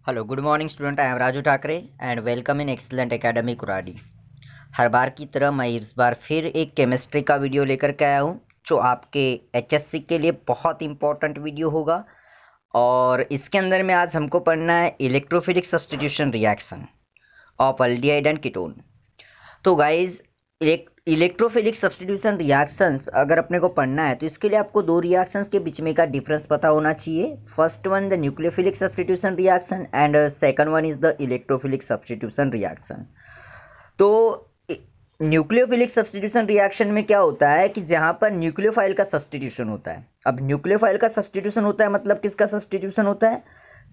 Hello good morning student, I am Raju Thackeray and welcome in excellent academy Kuradi. हर बार की तरह मैं इस बार फिर एक केमिस्ट्री का वीडियो लेकर के आया हूँ जो आपके एचएससी के लिए बहुत इंपॉर्टेंट वीडियो होगा। और इसके अंदर में आज हमको पढ़ना है electrophilic substitution reaction of aldehyde and ketone. तो गाइज इलेक्ट्रोफिलिक सब्स्टिट्यूशन रिएक्शंस अगर अपने को पढ़ना है तो इसके लिए आपको दो रिएक्शंस के बीच में का डिफरेंस पता होना चाहिए। First one the nucleophilic substitution reaction and second one is the electrophilic substitution reaction. तो न्यूक्लियोफिलिक सब्स्टिट्यूशन रिएक्शन में क्या होता है कि जहाँ पर न्यूक्लियोफाइल का सब्स्टिट्यूशन होता है। अब न्यूक्लियोफाइल का सब्स्टिट्यूशन होता है मतलब किसका सब्स्टिट्यूशन होता है?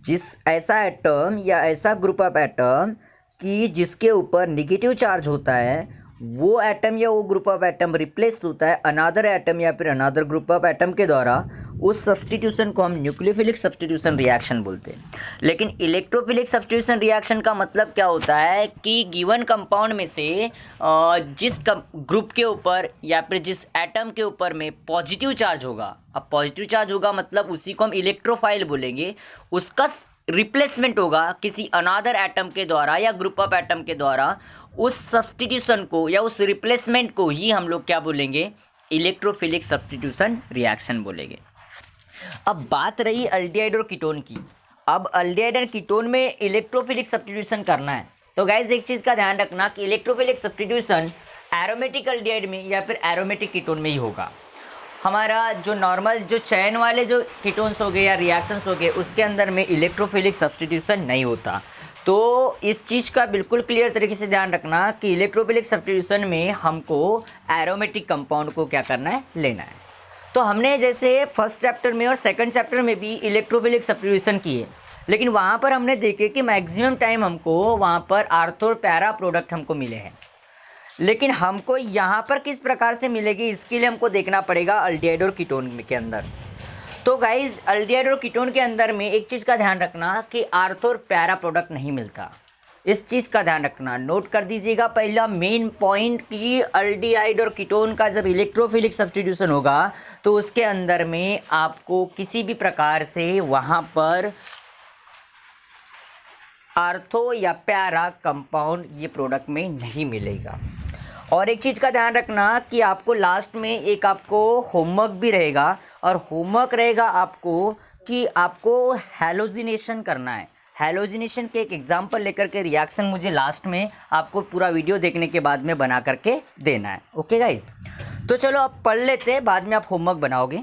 जिस ऐसा एटम या ऐसा ग्रुप ऑफ एटम कि जिसके ऊपर निगेटिव चार्ज होता है वो एटम या वो ग्रुप ऑफ एटम रिप्लेस होता है अनादर एटम या फिर अनादर ग्रुप ऑफ एटम के द्वारा। उस सब्स्टिट्यूशन को हम न्यूक्लियोफिलिक सब्स्टिट्यूशन रिएक्शन बोलते हैं। लेकिन इलेक्ट्रोफिलिक सब्स्टिट्यूशन रिएक्शन का मतलब क्या होता है कि गिवन कंपाउंड में से जिस ग्रुप के ऊपर या फिर जिस एटम के ऊपर में पॉजिटिव चार्ज होगा। अब पॉजिटिव चार्ज होगा मतलब उसी को हम इलेक्ट्रोफाइल बोलेंगे। उसका रिप्लेसमेंट होगा किसी अनादर एटम के द्वारा या ग्रुप ऑफ एटम के द्वारा। उस सब्स्टिट्यूशन को या उस रिप्लेसमेंट को ही हम लोग क्या बोलेंगे? इलेक्ट्रोफिलिक सब्स्टिट्यूशन रिएक्शन बोलेंगे। अब बात रही अल्डिहाइड और कीटोन की। अब अल्डिहाइड और कीटोन में इलेक्ट्रोफिलिक सब्स्टिट्यूशन करना है तो गाइस एक चीज़ का ध्यान रखना कि इलेक्ट्रोफिलिक सब्स्टिट्यूशन एरोमेटिक अल्डिहाइड में या फिर एरोमेटिक कीटोन में ही होगा। हमारा जो नॉर्मल जो चैन वाले जो कीटोन्स हो गए या रिएक्शंस हो गए उसके अंदर में इलेक्ट्रोफिलिक सब्स्टिट्यूशन नहीं होता। तो इस चीज़ का बिल्कुल क्लियर तरीके से ध्यान रखना कि इलेक्ट्रोफिलिक सब्स्टिट्यूशन में हमको एरोमेटिक कंपाउंड को क्या करना है? लेना है। तो हमने जैसे फर्स्ट चैप्टर में और सेकंड चैप्टर में भी इलेक्ट्रोफिलिक सब्स्टिट्यूशन किए, लेकिन वहाँ पर हमने देखे कि मैक्सिमम टाइम हमको वहाँ पर आर्थो और पैरा प्रोडक्ट हमको मिले हैं। लेकिन हमको यहाँ पर किस प्रकार से मिलेगी इसके लिए हमको देखना पड़ेगा अल्डिहाइड और कीटोन के अंदर। तो गाइज अल्डिहाइड और कीटोन के अंदर में एक चीज़ का ध्यान रखना कि आर्थो और पैरा प्रोडक्ट नहीं मिलता। इस चीज़ का ध्यान रखना, नोट कर दीजिएगा पहला मेन पॉइंट कि अल्डिहाइड और कीटोन का जब इलेक्ट्रोफिलिक सब्स्टिट्यूशन होगा तो उसके अंदर में आपको किसी भी प्रकार से वहाँ पर आर्थो या पैरा कंपाउंड ये प्रोडक्ट में नहीं मिलेगा। और एक चीज़ का ध्यान रखना कि आपको लास्ट में एक आपको होमवर्क भी रहेगा और होमवर्क रहेगा आपको कि आपको हैलोजिनेशन करना है। हैलोजिनेशन के एक एग्जांपल लेकर के रिएक्शन मुझे लास्ट में आपको पूरा वीडियो देखने के बाद में बना करके देना है। ओके गाइज, तो चलो आप पढ़ लेते हैं, बाद में आप होमवर्क बनाओगे।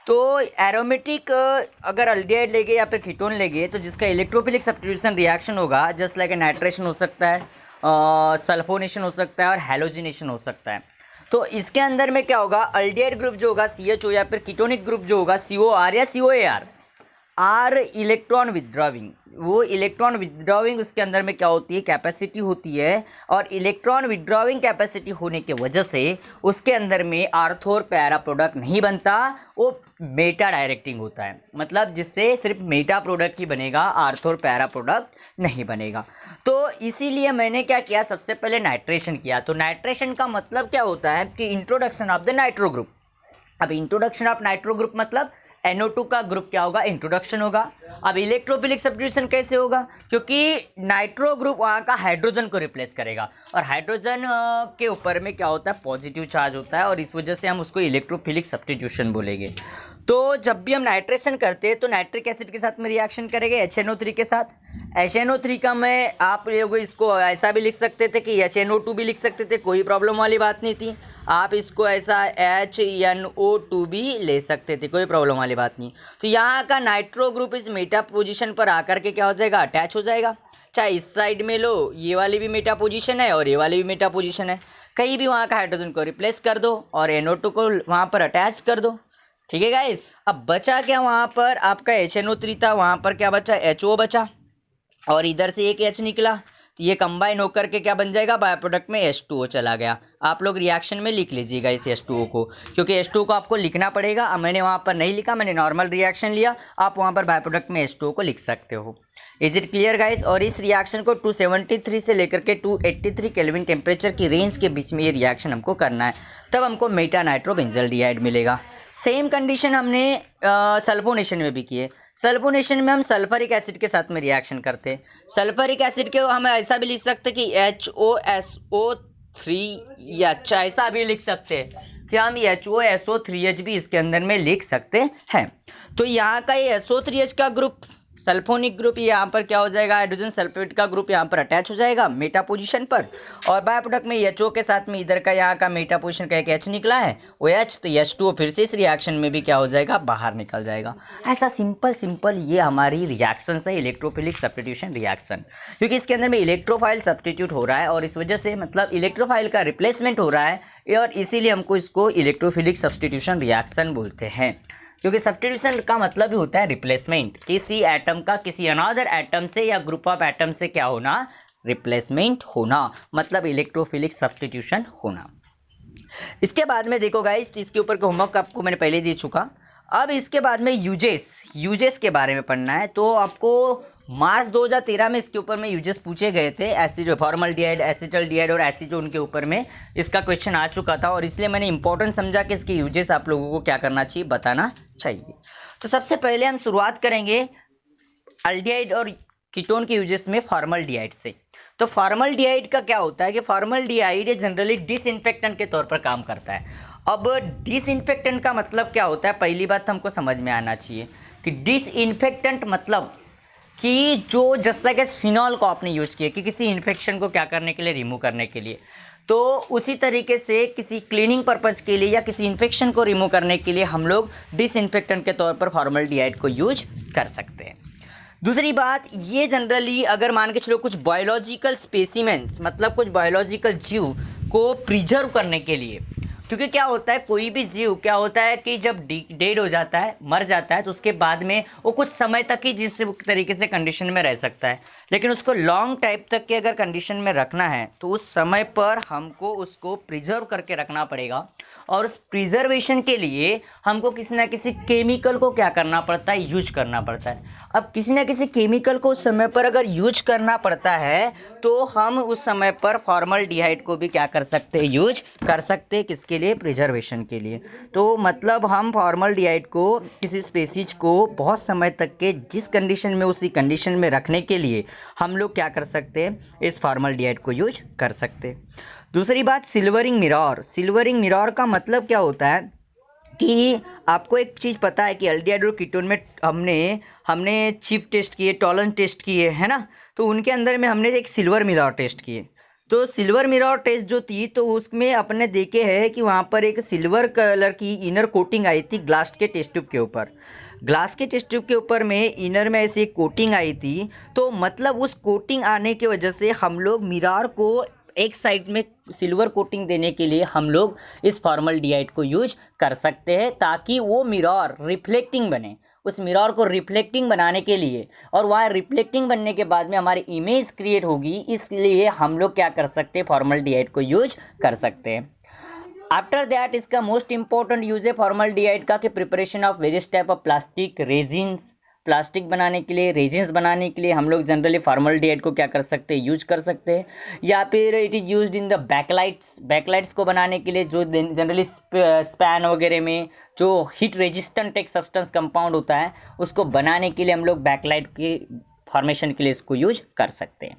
तो एरोमेटिक अगर अल्डिहाइड लेंगे या फिर कीटोन लेंगे तो जिसका इलेक्ट्रोफिलिक सब्स्टिट्यूशन रिएक्शन होगा जस्ट लाइक नाइट्रेशन हो सकता है, सल्फोनेशन हो सकता है और हैलोजिनेशन हो सकता है। तो इसके अंदर में क्या होगा? अल्डिहाइड ग्रुप जो होगा CHO या फिर कीटोनिक ग्रुप जो होगा COR या COAR आर इलेक्ट्रॉन विथड्रॉविंग। वो इलेक्ट्रॉन विथड्रॉविंग उसके अंदर में क्या होती है? कैपेसिटी होती है। और इलेक्ट्रॉन विथड्रॉविंग कैपेसिटी होने के वजह से उसके अंदर में आर्थो और पैरा प्रोडक्ट नहीं बनता, वो मेटा डायरेक्टिंग होता है। मतलब जिससे सिर्फ मेटा प्रोडक्ट ही बनेगा, आर्थो और पैरा प्रोडक्ट नहीं बनेगा। तो इसीलिए मैंने क्या किया, सबसे पहले नाइट्रेशन किया। तो नाइट्रेशन का मतलब क्या होता है कि introduction of the nitro group. अब इंट्रोडक्शन ऑफ नाइट्रो ग्रुप मतलब NO2 का ग्रुप क्या होगा? इंट्रोडक्शन होगा। अब इलेक्ट्रोफिलिक सब्स्टिट्यूशन कैसे होगा? क्योंकि नाइट्रो ग्रुप वहाँ का हाइड्रोजन को रिप्लेस करेगा और हाइड्रोजन के ऊपर में क्या होता है? पॉजिटिव चार्ज होता है और इस वजह से हम उसको इलेक्ट्रोफिलिक सब्स्टिट्यूशन बोलेंगे। तो जब भी हम नाइट्रेशन करते हैं तो नाइट्रिक एसिड के साथ में रिएक्शन करेंगे HNO3 के साथ। HNO3 का मैं आप लोग इसको ऐसा भी लिख सकते थे कि HNO2 भी लिख सकते थे, कोई प्रॉब्लम वाली बात नहीं थी। आप इसको ऐसा HNO2 भी ले सकते थे, कोई प्रॉब्लम वाली बात नहीं। तो यहाँ का नाइट्रो ग्रुप इस मेटा पोजीशन पर आकर के क्या हो जाएगा? अटैच हो जाएगा। चाहे इस साइड में लो, ये वाली भी मेटा पोजीशन है और ये वाली भी मेटा पोजीशन है, कहीं भी वहाँ का हाइड्रोजन को रिप्लेस कर दो और NO2 को वहाँ पर अटैच कर दो। ठीक है गाइस, अब बचा क्या? वहाँ पर आपका HNO3 था, वहाँ पर क्या बचा? HO बचा और इधर से एक H निकला। तो ये कंबाइन होकर के क्या बन जाएगा? बाय प्रोडक्ट में H2O चला गया। आप लोग रिएक्शन में लिख लीजिएगा इस H2O को, क्योंकि H2O को आपको लिखना पड़ेगा। अब मैंने वहाँ पर नहीं लिखा, मैंने नॉर्मल रिएक्शन लिया, आप वहाँ पर बाय प्रोडक्ट में H2O को लिख सकते हो। Is it clear guys? और इस रिएक्शन को 273 से लेकर के 283 केल्विन टेम्परेचर की रेंज के बीच में ये रिएक्शन हमको करना है, तब हमको मेटा नाइट्रोबेंजल्डिहाइड मिलेगा। सेम कंडीशन हमने सल्फोनेशन में भी की है। सल्फोनेशन में हम सल्फरिक एसिड के साथ में रिएक्शन करते हैं। सल्फरिक एसिड के हम ऐसा भी लिख सकते हैं कि HOSO3, या ऐसा भी लिख सकते हैं कि हम HOSO3H भी इसके अंदर में लिख सकते हैं। तो यहाँ का ये SO3H का ग्रुप, सल्फोनिक ग्रुप, ये यहाँ पर क्या हो जाएगा, हाइड्रोजन सल्फेट का ग्रुप यहाँ पर अटैच हो जाएगा मेटा पोजीशन पर, और बाय प्रोडक्ट में HO के साथ में इधर का यहाँ का मेटा पोजीशन का एक H निकला है, वो H, तो H2O फिर से इस रिएक्शन में भी क्या हो जाएगा, बाहर निकल जाएगा। ऐसा सिंपल ये हमारी रिएक्शन है, इलेक्ट्रोफिलिक सब्स्टिट्यूशन रिएक्शन, क्योंकि इसके अंदर में इलेक्ट्रोफाइल सब्स्टिट्यूट हो रहा है और इस वजह से मतलब इलेक्ट्रोफाइल का रिप्लेसमेंट हो रहा है, और इसीलिए हमको इसको इलेक्ट्रोफिलिक सब्स्टिट्यूशन रिएक्शन बोलते हैं। क्योंकि सब्स्टिट्यूशन का मतलब ही होता है रिप्लेसमेंट, किसी एटम का किसी अनदर एटम से या ग्रुप ऑफ एटम से क्या होना, रिप्लेसमेंट होना, मतलब इलेक्ट्रोफिलिक सब्स्टिट्यूशन होना। इसके बाद में देखो गाइस, इसके ऊपर का होमवर्क आपको मैंने पहले दे चुका। अब इसके बाद में यूजेस के बारे में पढ़ना है। तो आपको मार्च 2013 में इसके ऊपर में यूजेस पूछे गए थे, एसिड फॉर्मल्डिहाइड, एसिटल्डिहाइड और एसीटोन के ऊपर में इसका क्वेश्चन आ चुका था, और इसलिए मैंने इंपॉर्टेंट समझा कि इसके यूजेस आप लोगों को क्या करना चाहिए, बताना चाहिए। तो सबसे पहले हम शुरुआत करेंगे अल्डिहाइड और कीटोन के यूजेस में फॉर्मल्डिहाइड से। तो फॉर्मल्डिहाइड का क्या होता है कि फॉर्मल्डिहाइड जनरली डिसइंफेक्टेंट के तौर पर काम करता है। अब डिसइंफेक्टेंट का मतलब क्या होता है, पहली बात हमको समझ में आना चाहिए कि डिसइंफेक्टेंट मतलब कि जो जस्ट लाइक एज फिनॉल को आपने यूज किया कि किसी इन्फेक्शन को क्या करने के लिए, रिमूव करने के लिए, तो उसी तरीके से किसी क्लीनिंग पर्पज़ के लिए या किसी इन्फेक्शन को रिमूव करने के लिए हम लोग डिसइंफेक्टेंट के तौर पर फॉर्मल्डिहाइड को यूज कर सकते हैं। दूसरी बात, ये जनरली अगर मान के चलो कुछ बायोलॉजिकल स्पेसिमेंस, मतलब कुछ बायोलॉजिकल जीव को प्रिजर्व करने के लिए, क्योंकि क्या होता है, कोई भी जीव क्या होता है कि जब डेड हो जाता है, मर जाता है, तो उसके बाद में वो कुछ समय तक ही जिस तरीके से कंडीशन में रह सकता है, लेकिन उसको लॉन्ग टाइम तक की अगर कंडीशन में रखना है तो उस समय पर हमको उसको प्रिजर्व करके रखना पड़ेगा, और उस प्रिजर्वेशन के लिए हमको किसी ना किसी केमिकल को क्या करना पड़ता है, यूज करना पड़ता है। अब किसी ना किसी केमिकल को उस समय पर अगर यूज करना पड़ता है तो हम उस समय पर फॉर्मल्डिहाइड को भी क्या कर सकते हैं, यूज कर सकते हैं, किसके लिए, प्रिजर्वेशन के लिए। तो मतलब हम फॉर्मल्डिहाइड को किसी स्पेसीज को बहुत समय तक के जिस कंडीशन में उसी कंडीशन में रखने के लिए हम लोग क्या कर सकते हैं, इस फॉर्मल्डिहाइड को यूज कर सकते हैं। दूसरी बात, सिल्वरिंग मिरर। सिल्वरिंग मिरर का मतलब क्या होता है कि आपको एक चीज़ पता है कि अल्डिहाइड और कीटोन में हमने चिप टेस्ट किए, टॉलन टेस्ट किए, है ना, तो उनके अंदर में हमने एक सिल्वर मिरर टेस्ट किए। तो सिल्वर मिरर टेस्ट जो थी, तो उसमें अपने देखे है कि वहाँ पर एक सिल्वर कलर की इनर कोटिंग आई थी ग्लास के टेस्ट ट्यूब के ऊपर। ग्लास के टेस्ट ट्यूब के ऊपर में इनर में ऐसी एक कोटिंग आई थी, तो मतलब उस कोटिंग आने की वजह से हम लोग मिरर को एक साइड में सिल्वर कोटिंग देने के लिए हम लोग इस फॉर्मल्डिहाइड को यूज कर सकते हैं, ताकि वो मिरर रिफ्लेक्टिंग बने। उस मिरर को रिफ्लेक्टिंग बनाने के लिए, और वहाँ रिफ्लेक्टिंग बनने के बाद में हमारी इमेज क्रिएट होगी, इसलिए हम लोग क्या कर सकते हैं, फॉर्मल्डिहाइड को यूज कर सकते हैं। आफ्टर दैट इसका मोस्ट इंपॉर्टेंट यूज है फॉर्मल्डिहाइड का कि preparation of various type of plastic resins. Plastic बनाने के लिए, रेजिन्स बनाने के लिए हम लोग जनरली फॉर्मल्डिहाइड को क्या कर सकते हैं, यूज कर सकते हैं। या फिर it is used in the backlights को बनाने के लिए, जो जनरली स्पैन वगैरह में जो हीट रेजिस्टेंट एक सब्सटेंस कंपाउंड होता है, उसको बनाने के लिए हम लोग बैकलाइट के फॉर्मेशन के लिए इसको यूज कर सकते हैं।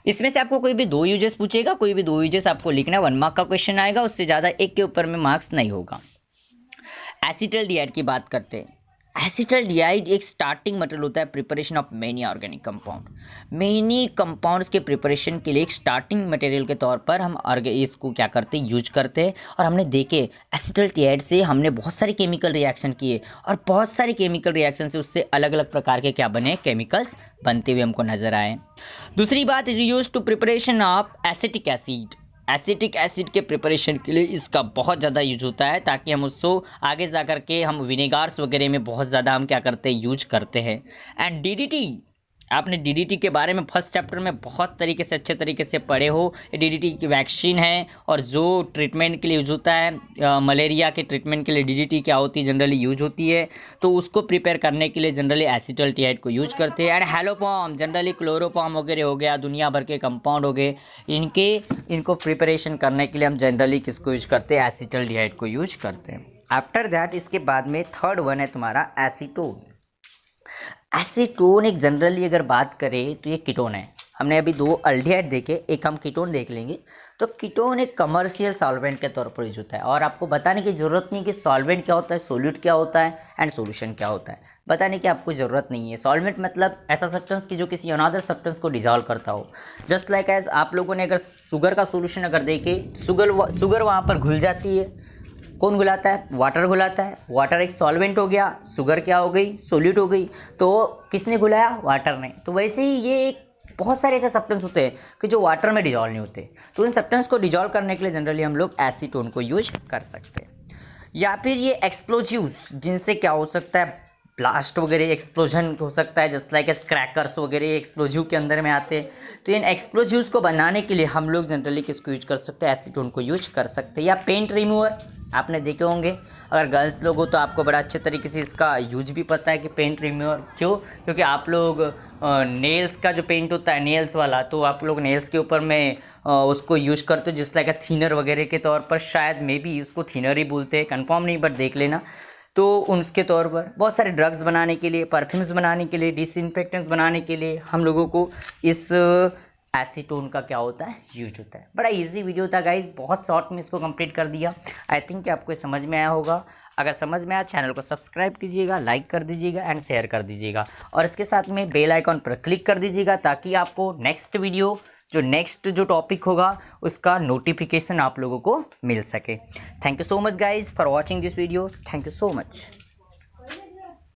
इसमें से आपको कोई भी 2 यूजेस पूछेगा, कोई भी 2 यूजेस आपको लिखना है, 1 मार्क का क्वेश्चन आएगा, उससे ज़्यादा एक के ऊपर में मार्क्स नहीं होगा। एसिटल्डिहाइड की बात करते हैं। एसिटल्डिहाइड एक स्टार्टिंग मटेरियल होता है preparation of many organic compound. Many compounds के प्रिपरेशन के लिए एक स्टार्टिंग मटेरियल के तौर पर हम इसको क्या करते हैं, यूज करते हैं। और हमने देखे एसिटल्डिहाइड से हमने बहुत सारे केमिकल रिएक्शन किए, और बहुत सारे केमिकल रिएक्शन से उससे अलग अलग प्रकार के क्या बने, केमिकल्स बनते हुए हमको नजर आए। दूसरी बात, use to preparation of acetic acid. Acetic acid के प्रिपरेशन के लिए इसका बहुत ज़्यादा यूज होता है, ताकि हम उसको आगे जा कर के हम विनेगार्स वगैरह में बहुत ज़्यादा हम क्या करते हैं, यूज करते हैं। एंड डीडीटी आपने डीडीटी के बारे में फर्स्ट चैप्टर में बहुत तरीके से अच्छे तरीके से पढ़े हो। ये डीडीटी की वैक्सीन है और जो ट्रीटमेंट के लिए यूज होता है, मलेरिया के ट्रीटमेंट के लिए डीडीटी क्या होती है, जनरली यूज होती है। तो उसको प्रिपेयर करने के लिए जनरली एसिटल्डिहाइड को यूज करते हैं। एंड हेलोफॉर्म, जनरली क्लोरोफॉर्म वगैरह हो गया, दुनिया भर के कंपाउंड हो गए, इनको प्रिपरेशन करने के लिए हम जनरली किसको यूज करते हैं, एसिटल्डिहाइड को यूज करते हैं। आफ्टर दैट इसके बाद में थर्ड वन है तुम्हारा एसीटोन। एसीटोन एक जनरली अगर बात करें तो ये कीटोन है। हमने अभी दो अल्डिहाइड देखे, एक हम कीटोन देख लेंगे। तो कीटोन एक कमर्शियल सॉल्वेंट के तौर पर यूज होता है और आपको बताने की ज़रूरत नहीं कि सॉल्वेंट क्या होता है, सोल्यूट क्या होता है एंड सॉल्यूशन क्या होता है, बताने की आपको ज़रूरत नहीं है। सॉल्वेंट मतलब ऐसा सब्सटेंस की जो किसी अनदर सब्सटेंस को डिजॉल्व करता हो। जस्ट लाइक एज आप लोगों ने अगर शुगर का सोल्यूशन अगर देखे, शुगर वहाँ पर घुल जाती है। कौन घुलाता है, वाटर घुलाता है। वाटर एक सॉल्वेंट हो गया, शुगर क्या हो गई, सोल्यूट हो गई। तो किसने घुलाया, वाटर ने। तो वैसे ही ये एक बहुत सारे ऐसे सब्सटेंस होते हैं कि जो वाटर में डिजॉल्व नहीं होते। तो इन सब्सटेंस को डिजॉल्व करने के लिए जनरली हम लोग एसीटोन को यूज कर सकते हैं। या फिर ये एक्सप्लोजिव्स, जिनसे क्या हो सकता है, ब्लास्ट वगैरह एक्सप्लोजन हो सकता है, जस्ट लाइक क्रैकर्स वगैरह एक्सप्लोजिव के अंदर में आते हैं। तो इन एक्सप्लोजिव्स को बनाने के लिए हम लोग जनरली किसको यूज कर सकते हैं, एसीटोन को यूज कर सकते हैं। या पेंट रिमूवर आपने देखे होंगे, अगर गर्ल्स लोग हो तो आपको बड़ा अच्छे तरीके से इसका यूज भी पता है कि पेंट रिमूवर क्यों, क्योंकि आप लोग नेल्स का जो पेंट होता है, नेल्स वाला, तो आप लोग नेल्स के ऊपर में उसको यूज करते हो जिस लाइक थीनर वगैरह के तौर पर। शायद मे बी उसको थीनर ही बोलते हैं, कंफर्म नहीं, बट देख लेना। तो उसके तौर पर बहुत सारे ड्रग्स बनाने के लिए, परफ्यूम्स बनाने के लिए, डिसइंफेक्टेंट्स बनाने के लिए हम लोगों को इस एसीटोन का क्या होता है, यूज होता है। बड़ा इजी वीडियो था गाइज, बहुत शॉर्ट में इसको कंप्लीट कर दिया। आई थिंक कि आपको समझ में आया होगा। अगर समझ में आया, चैनल को सब्सक्राइब कीजिएगा, लाइक कर दीजिएगा एंड शेयर कर दीजिएगा, और इसके साथ में बेल आइकॉन पर क्लिक कर दीजिएगा ताकि आपको नेक्स्ट जो टॉपिक होगा उसका नोटिफिकेशन आप लोगों को मिल सके। Thank you so much guys for watching this video. Thank you so much.